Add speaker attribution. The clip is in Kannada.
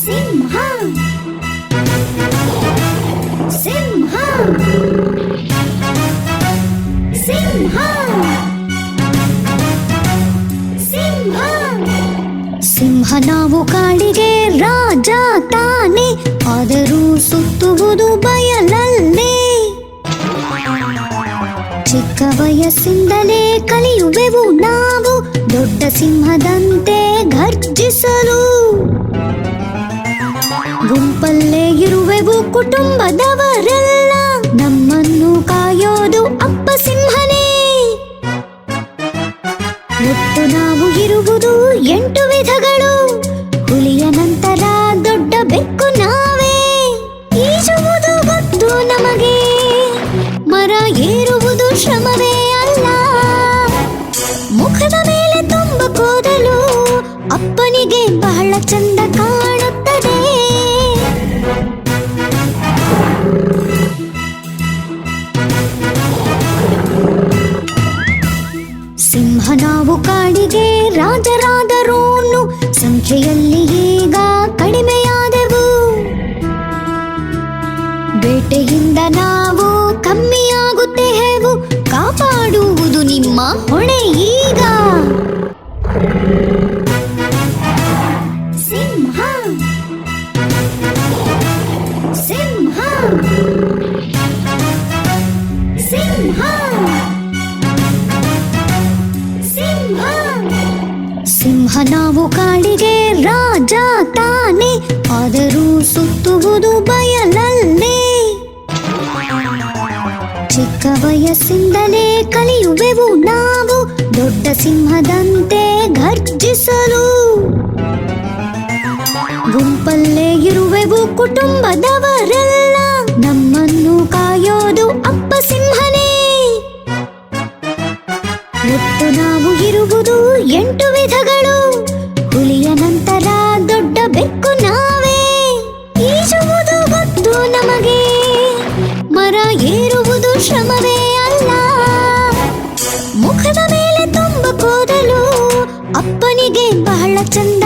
Speaker 1: ಸಿಂಹ ಸಿಂಹ ಸಿಂಹ ಸಿಂಹ ಸಿಂಹ ನಾವು ಕಾಡಿಗೆ ರಾಜ ತಾನೆ, ಆದರೂ ಸುತ್ತುವುದು ಬಯಲಲ್ಲೇ. ಚಿಕ್ಕ ವಯಸ್ಸಿಂದಲೇ ಕಲಿಯುವೆವು ನಾವು ದೊಡ್ಡ ಸಿಂಹದಂತೆ ಘರ್ಜಿಸಲು. ಗುಂಪಲ್ಲೇ ಇರುವೆವು ಕುಟುಂಬದವರೆಲ್ಲ, ನಮ್ಮನ್ನು ಕಾಯೋದು ಅಪ್ಪ ಸಿಂಹನೇ. ಒಟ್ಟು ನಾವು ಇರುವುದು 8 ವಿಧಗಳು, ಹುಲಿಯ ನಂತರ ದೊಡ್ಡ ಬೆಕ್ಕು ನಾವೇ. ಈಜುವುದು ಗೊತ್ತು ನಮಗೆ, ಮರ ಏರುವುದು ಶ್ರಮವೇ ಅಲ್ಲ. ಮುಖದ ಮೇಲೆ ತುಂಬ ಕೂದಲು, ಅಪ್ಪನಿಗೆ ಬಹಳ ಚಂದ ಕಾಣುತ್ತದೆ. ಸಿಂಹ ನಾವು ಕಾಡಿಗೆ ರಾಜರಾದರೋನು, ಸಂಖ್ಯೆಯಲ್ಲಿ ಈಗ ಕಡಿಮೆಯಾದೆವು. ಬೇಟೆಯಿಂದ ನಾವು ಕಮ್ಮಿಯಾಗುತ್ತೇವು, ಕಾಪಾಡುವುದು ನಿಮ್ಮ ಹೊಣೆ ಈಗ. ಸಿಂಹ ಸಿಂಹ ಸಿಂಹ ಸಿಂಹ ಸಿಂಹ ನಾವು ಕಾಡಿಗೆ ರಾಜ ತಾನೆ, ಆದರೂ ಸುತ್ತುವುದು ಬಯಲಲ್ಲೇ. ಚಿಕ್ಕ ವಯಸ್ಸಿಂದಲೇ ಕಲಿಯುವೆವು ನಾವು ದೊಡ್ಡ ಸಿಂಹದಂತೆ ಘರ್ಜಿಸಲು. ಗುಂಪಲ್ಲೇ ಇರುವೆವು ಕುಟುಂಬದವರೆಲ್ಲ, ನಮ್ಮನ್ನು ಕಾಯೋದು ಅಪ್ಪ ಸಿಂಹನೇ. ಒಟ್ಟು ನಾವು ಇರುವುದು 8 ವಿಧಗಳು, ಹುಲಿಯ ನಂತರ ದೊಡ್ಡ ಬೆಕ್ಕು ನಾವೇ. ಈಜುವುದು ಗೊತ್ತು ನಮಗೆ, ಮರ ಏರುವುದು ಶ್ರಮವೇ ಅಲ್ಲ. ಮುಖದ ಮೇಲೆ ತುಂಬ ಕೂದಲು, ಅಪ್ಪನಿಗೆ ಬಹಳ ಚಂದ